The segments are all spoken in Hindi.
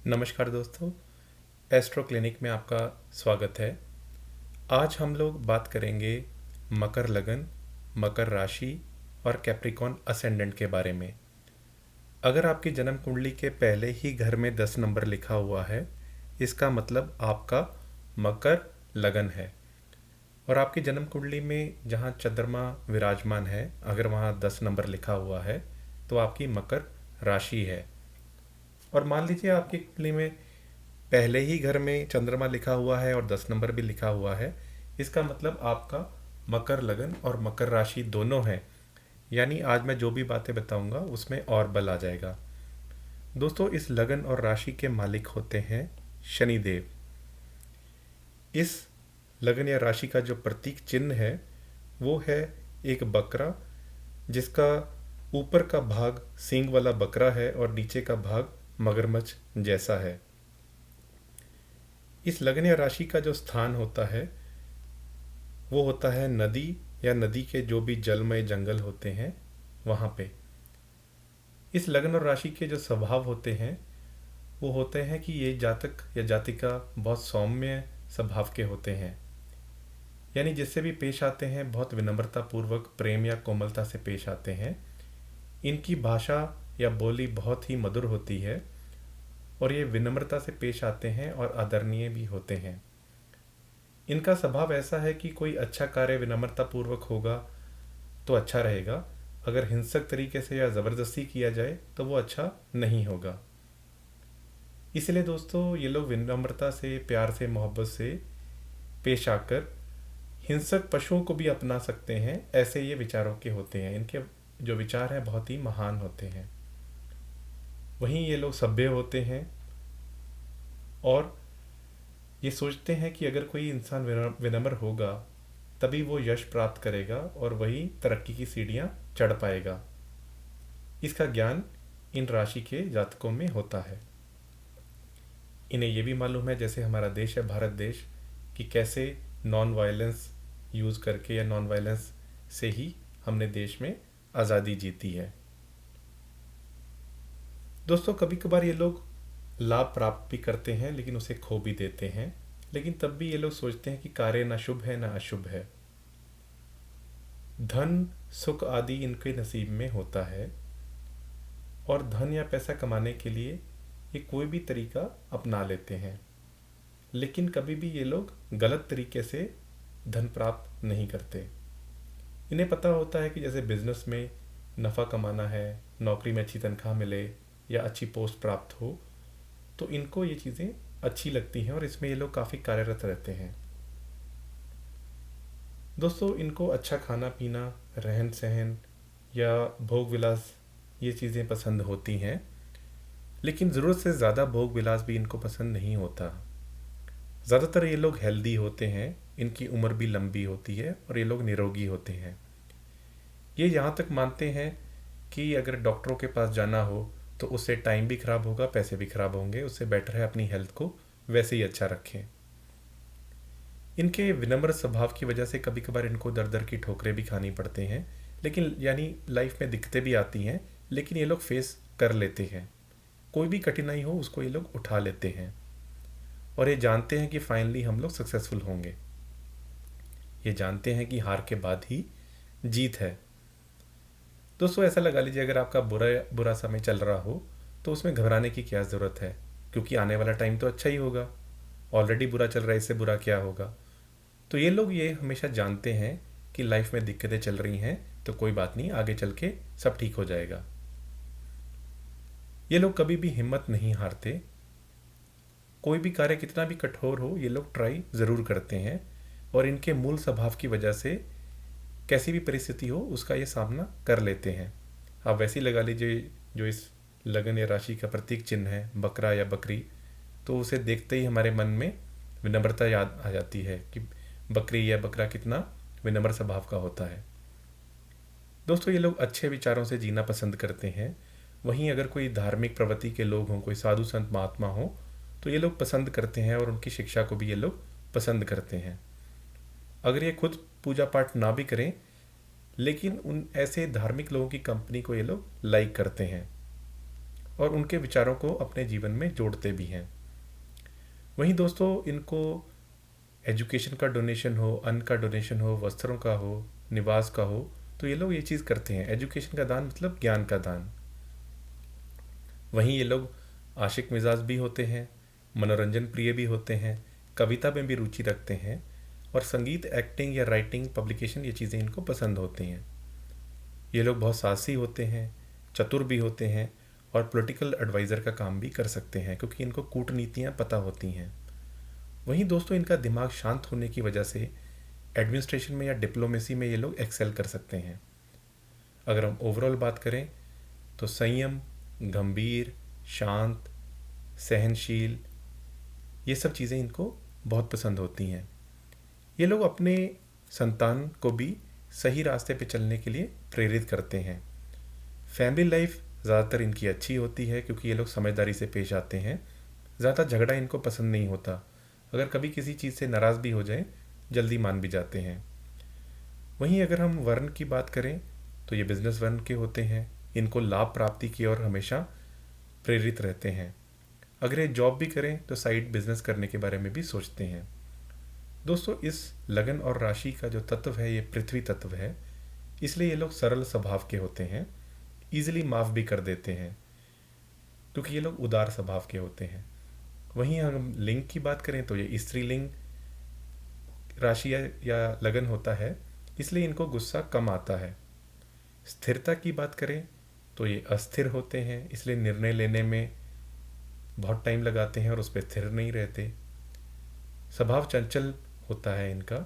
नमस्कार दोस्तों, एस्ट्रो क्लिनिक में आपका स्वागत है। आज हम लोग बात करेंगे मकर लगन, मकर राशि और कैप्रिकॉन असेंडेंट के बारे में। अगर आपकी जन्म कुंडली के पहले ही घर में 10 नंबर लिखा हुआ है, इसका मतलब आपका मकर लगन है। और आपकी जन्म कुंडली में जहाँ चंद्रमा विराजमान है, अगर वहाँ 10 नंबर लिखा हुआ है तो आपकी मकर राशि है। और मान लीजिए आपकी कुंडली में पहले ही घर में चंद्रमा लिखा हुआ है और 10 नंबर भी लिखा हुआ है, इसका मतलब आपका मकर लगन और मकर राशि दोनों हैं। यानी आज मैं जो भी बातें बताऊंगा उसमें और बल आ जाएगा। दोस्तों, इस लगन और राशि के मालिक होते हैं शनिदेव। इस लगन या राशि का जो प्रतीक चिन्ह है वो है एक बकरा, जिसका ऊपर का भाग सींग वाला बकरा है और नीचे का भाग मगरमच्छ जैसा है। इस लगन या राशि का जो स्थान होता है वो होता है नदी या नदी के जो भी जलमय जंगल होते हैं वहाँ पे। इस लगन और राशि के जो स्वभाव होते हैं वो होते हैं कि ये जातक या जातिका बहुत सौम्य स्वभाव के होते हैं। यानी जिससे भी पेश आते हैं बहुत विनम्रता पूर्वक, प्रेम या कोमलता से पेश आते हैं। इनकी भाषा या बोली बहुत ही मधुर होती है और ये विनम्रता से पेश आते हैं और आदरणीय भी होते हैं। इनका स्वभाव ऐसा है कि कोई अच्छा कार्य विनम्रता पूर्वक होगा तो अच्छा रहेगा, अगर हिंसक तरीके से या ज़बरदस्ती किया जाए तो वो अच्छा नहीं होगा। इसलिए दोस्तों, ये लोग विनम्रता से, प्यार से, मोहब्बत से पेश आकर हिंसक पशुओं को भी अपना सकते हैं। ऐसे ये विचारों के होते हैं। इनके जो विचार हैं बहुत ही महान होते हैं। वहीं ये लोग सभ्य होते हैं और ये सोचते हैं कि अगर कोई इंसान विनम्र होगा तभी वो यश प्राप्त करेगा और वही तरक्की की सीढ़ियाँ चढ़ पाएगा। इसका ज्ञान इन राशि के जातकों में होता है। इन्हें ये भी मालूम है, जैसे हमारा देश है भारत देश, कि कैसे नॉन वायलेंस यूज़ करके या नॉन वायलेंस से ही हमने देश में आज़ादी जीती है। दोस्तों, कभी कभार ये लोग लाभ प्राप्त भी करते हैं लेकिन उसे खो भी देते हैं। लेकिन तब भी ये लोग सोचते हैं कि कार्य ना शुभ है ना अशुभ है। धन सुख आदि इनके नसीब में होता है और धन या पैसा कमाने के लिए ये कोई भी तरीका अपना लेते हैं। लेकिन कभी भी ये लोग गलत तरीके से धन प्राप्त नहीं करते। इन्हें पता होता है कि जैसे बिजनेस में नफ़ा कमाना है, नौकरी में अच्छी तनख्वाह मिले या अच्छी पोस्ट प्राप्त हो, तो इनको ये चीज़ें अच्छी लगती हैं और इसमें ये लोग काफ़ी कार्यरत रहते हैं। दोस्तों, इनको अच्छा खाना पीना, रहन सहन या भोग विलास ये चीज़ें पसंद होती हैं। लेकिन ज़रूरत से ज़्यादा भोग विलास भी इनको पसंद नहीं होता। ज़्यादातर ये लोग हेल्दी होते हैं, इनकी उम्र भी लंबी होती है और ये लोग निरोगी होते हैं। ये यहाँ तक मानते हैं कि अगर डॉक्टरों के पास जाना हो तो उससे टाइम भी ख़राब होगा, पैसे भी ख़राब होंगे। उससे बेटर है अपनी हेल्थ को वैसे ही अच्छा रखें। इनके विनम्र स्वभाव की वजह से कभी कभार इनको दर दर की ठोकरें भी खानी पड़ते हैं, लेकिन यानी लाइफ में दिक्कतें भी आती हैं, लेकिन ये लोग फेस कर लेते हैं। कोई भी कठिनाई हो उसको ये लोग उठा लेते हैं और ये जानते हैं कि फाइनली हम लोग सक्सेसफुल होंगे। ये जानते हैं कि हार के बाद ही जीत है। दोस्तों, ऐसा लगा लीजिए अगर आपका बुरा समय चल रहा हो तो उसमें घबराने की क्या ज़रूरत है, क्योंकि आने वाला टाइम तो अच्छा ही होगा। ऑलरेडी बुरा चल रहा है, इससे बुरा क्या होगा। तो ये लोग ये हमेशा जानते हैं कि लाइफ में दिक्कतें चल रही हैं तो कोई बात नहीं, आगे चल के सब ठीक हो जाएगा। ये लोग कभी भी हिम्मत नहीं हारते। कोई भी कार्य कितना भी कठोर हो ये लोग ट्राई ज़रूर करते हैं और इनके मूल स्वभाव की वजह से कैसी भी परिस्थिति हो उसका ये सामना कर लेते हैं। आप वैसे ही लगा लीजिए, जो इस लगन या राशि का प्रतीक चिन्ह है बकरा या बकरी, तो उसे देखते ही हमारे मन में विनम्रता याद आ जाती है कि बकरी या बकरा कितना विनम्र स्वभाव का होता है। दोस्तों, ये लोग अच्छे विचारों से जीना पसंद करते हैं। वहीं अगर कोई धार्मिक प्रवृत्ति के लोग हों, कोई साधु संत महात्मा हों, तो ये लोग पसंद करते हैं और उनकी शिक्षा को भी ये लोग पसंद करते हैं। अगर ये खुद पूजा पाठ ना भी करें, लेकिन उन ऐसे धार्मिक लोगों की कंपनी को ये लोग लाइक करते हैं। और उनके विचारों को अपने जीवन में जोड़ते भी हैं। वहीं दोस्तों इनको एजुकेशन का डोनेशन हो, अन्न का डोनेशन हो, वस्त्रों का हो, निवास का हो, तो ये लोग ये चीज़ करते हैं। एजुकेशन का दान मतलब ज्ञान का दान। वहीं ये लोग आशिक मिजाज भी होते हैं, मनोरंजन प्रिय भी होते हैं, कविता में भी रुचि रखते हैं, और संगीत, एक्टिंग या राइटिंग, पब्लिकेशन, ये चीज़ें इनको पसंद होती हैं। ये लोग बहुत साहसी होते हैं, चतुर भी होते हैं, और पॉलिटिकल एडवाइज़र का काम भी कर सकते हैं क्योंकि इनको कूटनीतियाँ पता होती हैं। वहीं दोस्तों इनका दिमाग शांत होने की वजह से एडमिनिस्ट्रेशन में या डिप्लोमेसी में ये लोग एक्सेल कर सकते हैं। अगर हम ओवरऑल बात करें तो संयम, गंभीर, शांत, सहनशील, ये सब चीज़ें इनको बहुत पसंद होती हैं। ये लोग अपने संतान को भी सही रास्ते पे चलने के लिए प्रेरित करते हैं। फैमिली लाइफ ज़्यादातर इनकी अच्छी होती है क्योंकि ये लोग समझदारी से पेश आते हैं। ज़्यादा झगड़ा इनको पसंद नहीं होता। अगर कभी किसी चीज़ से नाराज़ भी हो जाए, जल्दी मान भी जाते हैं। वहीं अगर हम वर्ण की बात करें तो ये बिजनेस वर्ण के होते हैं। इनको लाभ प्राप्ति की ओर हमेशा प्रेरित रहते हैं। अगर ये जॉब भी करें तो साइड बिजनेस करने के बारे में भी सोचते हैं। दोस्तों इस लगन और राशि का जो तत्व है ये पृथ्वी तत्व है, इसलिए ये लोग सरल स्वभाव के होते हैं, ईजिली माफ़ भी कर देते हैं क्योंकि ये लोग उदार स्वभाव के होते हैं। वहीं हम लिंग की बात करें तो ये स्त्रीलिंग राशि या लगन होता है, इसलिए इनको गुस्सा कम आता है। स्थिरता की बात करें तो ये अस्थिर होते हैं, इसलिए निर्णय लेने में बहुत टाइम लगाते हैं और उस पर स्थिर नहीं रहते। स्वभाव चंचल होता है इनका,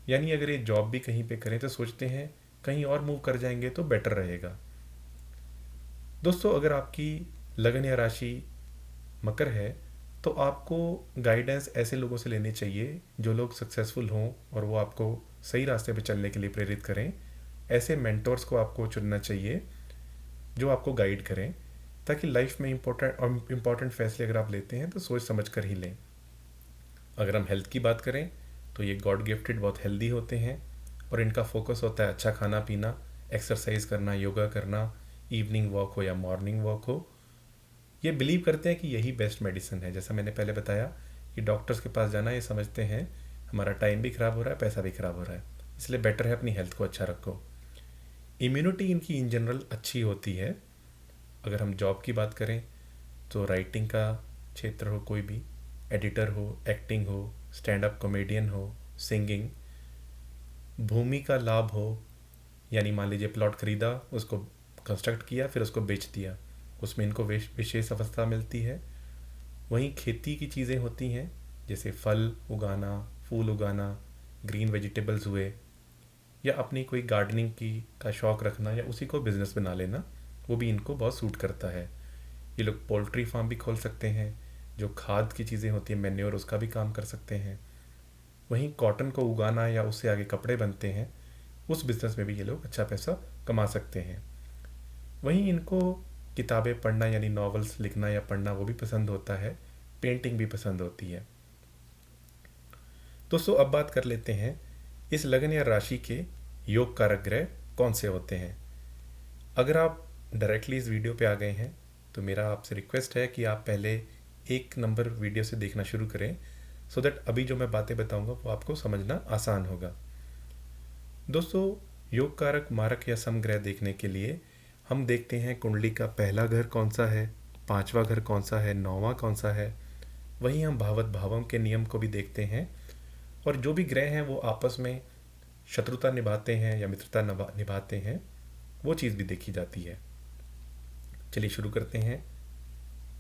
यानी अगर ये जॉब भी कहीं पे करें तो सोचते हैं कहीं और मूव कर जाएंगे तो बेटर रहेगा। दोस्तों अगर आपकी लगन या राशि मकर है तो आपको गाइडेंस ऐसे लोगों से लेनी चाहिए जो लोग सक्सेसफुल हों और वो आपको सही रास्ते पे चलने के लिए प्रेरित करें। ऐसे मेंटोर्स को आपको चुनना चाहिए जो आपको गाइड करें, ताकि लाइफ में इम्पोर्टेंट फैसले अगर आप लेते हैं तो सोच समझ कर ही लें। अगर हम हेल्थ की बात करें तो ये गॉड गिफ्टेड बहुत हेल्दी होते हैं और इनका फोकस होता है अच्छा खाना पीना, एक्सरसाइज करना, योगा करना, इवनिंग वॉक हो या मॉर्निंग वॉक हो। ये बिलीव करते हैं कि यही बेस्ट मेडिसिन है। जैसा मैंने पहले बताया कि डॉक्टर्स के पास जाना, ये समझते हैं हमारा टाइम भी ख़राब हो रहा है, पैसा भी ख़राब हो रहा है, इसलिए बेटर है अपनी हेल्थ को अच्छा रखो। इम्यूनिटी इनकी इन जनरल अच्छी होती है। अगर हम जॉब की बात करें तो राइटिंग का क्षेत्र हो, कोई भी एडिटर हो, एक्टिंग हो, स्टैंड अप कॉमेडियन हो, सिंगिंग, भूमि का लाभ हो, यानी मान लीजिए प्लॉट खरीदा, उसको कंस्ट्रक्ट किया, फिर उसको बेच दिया, उसमें इनको विशेष अवस्था मिलती है। वहीं खेती की चीज़ें होती हैं जैसे फल उगाना, फूल उगाना, ग्रीन वेजिटेबल्स हुए, या अपनी कोई गार्डनिंग की का शौक़ रखना या उसी को बिज़नेस बना लेना, वो भी इनको बहुत सूट करता है। ये लोग पोल्ट्री फार्म भी खोल सकते हैं, जो खाद की चीज़ें होती हैं, मैन्योर, उसका भी काम कर सकते हैं। वहीं कॉटन को उगाना या उससे आगे कपड़े बनते हैं, उस बिज़नेस में भी ये लोग अच्छा पैसा कमा सकते हैं। वहीं इनको किताबें पढ़ना यानी नॉवेल्स लिखना या पढ़ना वो भी पसंद होता है, पेंटिंग भी पसंद होती है। दोस्तों अब बात कर लेते हैं इस लगन या राशि के योग कारक ग्रह कौन से होते हैं। अगर आप डायरेक्टली इस वीडियो पे आ गए हैं तो मेरा आपसे रिक्वेस्ट है कि आप पहले 1 नंबर वीडियो से देखना शुरू करें, सो दैट अभी जो मैं बातें बताऊंगा वो आपको समझना आसान होगा। दोस्तों योग कारक मारक या समग्रह देखने के लिए हम देखते हैं कुंडली का पहला घर कौन सा है, 5वां घर कौन सा है, 9वां कौन सा है। वहीं हम भावत भावों के नियम को भी देखते हैं, और जो भी ग्रह हैं वो आपस में शत्रुता निभाते हैं या मित्रता निभाते हैं, वो चीज़ भी देखी जाती है। चलिए शुरू करते हैं।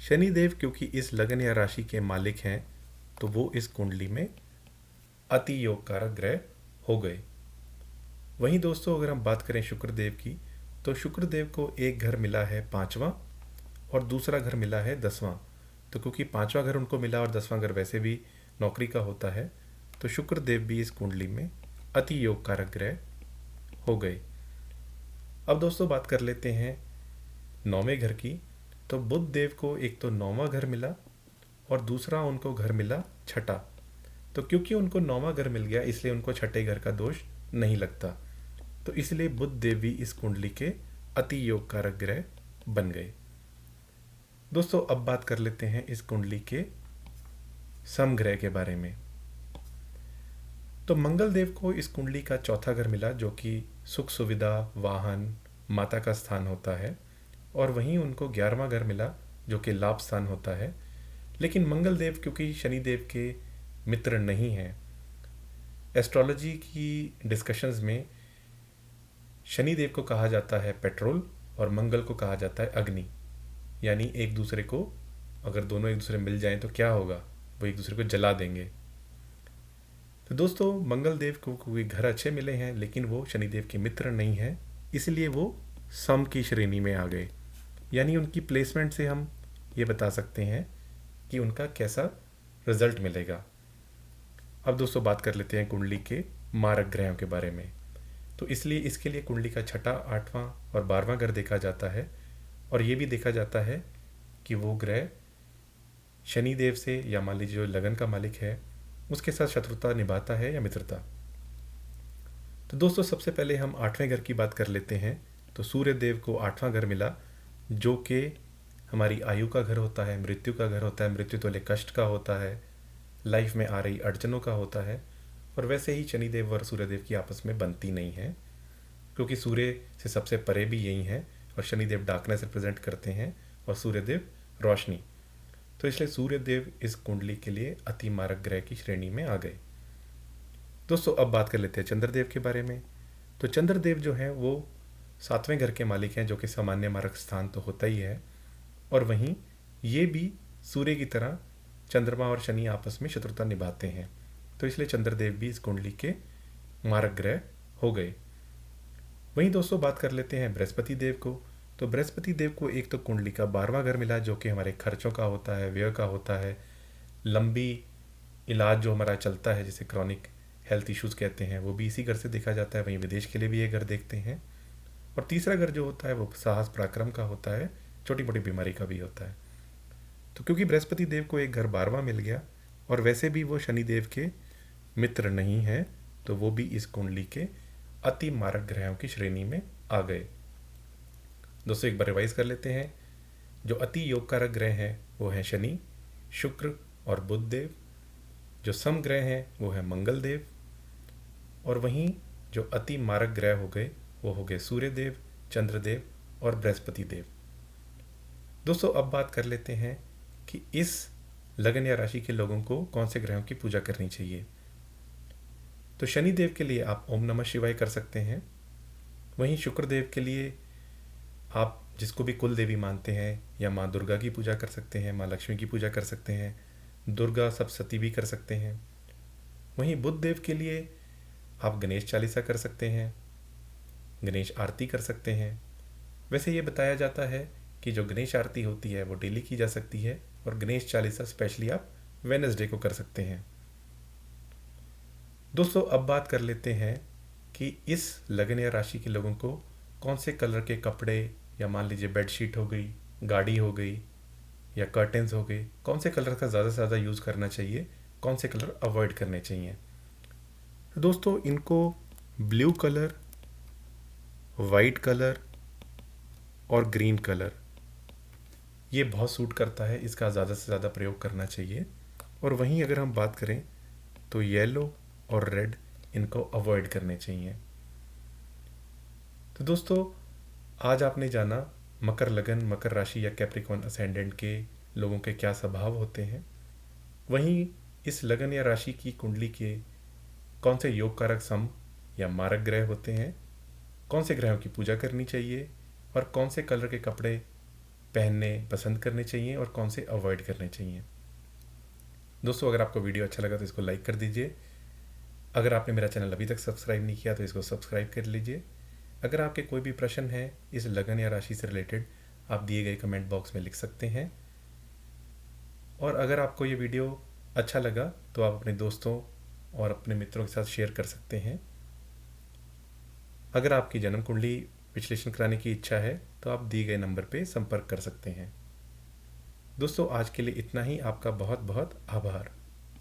शनिदेव क्योंकि इस लगन या राशि के मालिक हैं तो वो इस कुंडली में अति योग कारक ग्रह हो गए। वहीं दोस्तों अगर हम बात करें शुक्रदेव की, तो शुक्रदेव को एक घर मिला है 5वां और दूसरा घर मिला है 10वां। तो क्योंकि 5वां घर उनको मिला और 10वां घर वैसे भी नौकरी का होता है, तो शुक्रदेव भी इस कुंडली में अति योग कारक ग्रह हो गए। अब दोस्तों बात कर लेते हैं 9वें घर की। तो बुध देव को एक तो 9वां घर मिला और दूसरा उनको घर मिला 6ठा। तो क्योंकि उनको 9वां घर मिल गया इसलिए उनको 6ठे घर का दोष नहीं लगता, तो इसलिए बुध देव भी इस कुंडली के अति योग कारक ग्रह बन गए। दोस्तों अब बात कर लेते हैं इस कुंडली के समग्रह के बारे में। तो मंगल देव को इस कुंडली का चौथा घर मिला, जो कि सुख सुविधा, वाहन, माता का स्थान होता है, और वहीं उनको 11वां घर मिला जो कि लाभ स्थान होता है। लेकिन मंगल देव क्योंकि शनिदेव के मित्र नहीं हैं, एस्ट्रोलॉजी की डिस्कशंस में शनिदेव को कहा जाता है पेट्रोल और मंगल को कहा जाता है अग्नि, यानी एक दूसरे को, अगर दोनों एक दूसरे मिल जाएं तो क्या होगा, वो एक दूसरे को जला देंगे। तो दोस्तों मंगल देव को कोई घर अच्छे मिले हैं, लेकिन वो शनिदेव के मित्र नहीं हैं, इसलिए वो सम की श्रेणी में आ गए। यानी उनकी प्लेसमेंट से हम ये बता सकते हैं कि उनका कैसा रिजल्ट मिलेगा। अब दोस्तों बात कर लेते हैं कुंडली के मारक ग्रहों के बारे में। तो इसलिए इसके लिए कुंडली का छठा, 8वां और 12वां घर देखा जाता है, और ये भी देखा जाता है कि वो ग्रह शनिदेव से, या मान लीजिए जो लगन का मालिक है, उसके साथ शत्रुता निभाता है या मित्रता। तो दोस्तों सबसे पहले हम 8वें घर की बात कर लेते हैं। तो सूर्य देव को 8वां घर मिला, जो कि हमारी आयु का घर होता है, मृत्यु का घर होता है, मृत्यु तो ले कष्ट का होता है, लाइफ में आ रही अड़चनों का होता है। और वैसे ही शनिदेव और सूर्यदेव की आपस में बनती नहीं है, क्योंकि सूर्य से सबसे परे भी यही है, और शनिदेव डार्कनेस रिप्रेजेंट करते हैं और सूर्यदेव रोशनी। तो इसलिए सूर्यदेव इस कुंडली के लिए अति मारक ग्रह की श्रेणी में आ गए। दोस्तों अब बात कर लेते हैं चंद्रदेव के बारे में। तो चंद्रदेव जो है वो 7वें घर के मालिक हैं, जो कि सामान्य मारक स्थान तो होता ही है, और वहीं ये भी सूर्य की तरह चंद्रमा और शनि आपस में शत्रुता निभाते हैं। तो इसलिए चंद्रदेव भी इस कुंडली के मारक ग्रह हो गए। वहीं दोस्तों बात कर लेते हैं बृहस्पति देव को। तो बृहस्पति देव को एक तो कुंडली का 12वां घर मिला, जो कि हमारे खर्चों का होता है, व्यय का होता है, लंबी इलाज जो हमारा चलता है, जिसे क्रॉनिक हेल्थ इश्यूज कहते हैं, वो भी इसी घर से देखा जाता है। वहीं विदेश के लिए भी ये घर देखते हैं। और तीसरा घर जो होता है वो साहस पराक्रम का होता है, छोटी मोटी बीमारी का भी होता है। तो क्योंकि बृहस्पति देव को एक घर 12वां मिल गया, और वैसे भी वो शनिदेव के मित्र नहीं है, तो वो भी इस कुंडली के अति मारक ग्रहों की श्रेणी में आ गए। दोस्तों एक बार रिवाइज कर लेते हैं। जो अति योगकारक ग्रह हैं वो हैं शनि, शुक्र और बुध देव। जो सम ग्रह हैं वो है मंगल देव, और वहीं जो अति मारक ग्रह हो गए वो हो गए सूर्यदेव, चंद्रदेव और बृहस्पति देव। दोस्तों अब बात कर लेते हैं कि इस लगन या राशि के लोगों को कौन से ग्रहों की पूजा करनी चाहिए। तो शनिदेव के लिए आप ओम नमः शिवाय कर सकते हैं। वहीं शुक्रदेव के लिए आप जिसको भी कुल देवी मानते हैं, या माँ दुर्गा की पूजा कर सकते हैं, माँ लक्ष्मी की पूजा कर सकते हैं, दुर्गा सप्तशती भी कर सकते हैं। वहीं बुध देव के लिए आप गणेश चालीसा कर सकते हैं, गणेश आरती कर सकते हैं। वैसे ये बताया जाता है कि जो गणेश आरती होती है वो डेली की जा सकती है, और गणेश चालीसा स्पेशली आप वेडनेसडे को कर सकते हैं। दोस्तों अब बात कर लेते हैं कि इस लगन या राशि के लोगों को कौन से कलर के कपड़े, या मान लीजिए बेडशीट हो गई, गाड़ी हो गई, या कर्टेंस हो गए, कौन से कलर का ज़्यादा से ज़्यादा यूज़ करना चाहिए, कौन से कलर अवॉइड करने चाहिए। तो दोस्तों इनको ब्लू कलर, वाइट कलर और ग्रीन कलर ये बहुत सूट करता है, इसका ज़्यादा से ज़्यादा प्रयोग करना चाहिए। और वहीं अगर हम बात करें तो येलो और रेड इनको अवॉइड करने चाहिए। तो दोस्तों आज आपने जाना मकर लगन, मकर राशि या कैप्रिकॉर्न असेंडेंट के लोगों के क्या स्वभाव होते हैं। वहीं इस लगन या राशि की कुंडली के कौन से योग कारक सम या मारक ग्रह होते हैं, कौन से ग्रहों की पूजा करनी चाहिए, और कौन से कलर के कपड़े पहनने पसंद करने चाहिए और कौन से अवॉइड करने चाहिए। दोस्तों अगर आपको वीडियो अच्छा लगा तो इसको लाइक कर दीजिए। अगर आपने मेरा चैनल अभी तक सब्सक्राइब नहीं किया तो इसको सब्सक्राइब कर लीजिए। अगर आपके कोई भी प्रश्न है इस लगन या राशि से रिलेटेड, आप दिए गए कमेंट बॉक्स में लिख सकते हैं। और अगर आपको ये वीडियो अच्छा लगा तो आप अपने दोस्तों और अपने मित्रों के साथ शेयर कर सकते हैं। अगर आपकी जन्म कुंडली विश्लेषण कराने की इच्छा है तो आप दिए गए नंबर पर संपर्क कर सकते हैं। दोस्तों आज के लिए इतना ही। आपका बहुत बहुत आभार।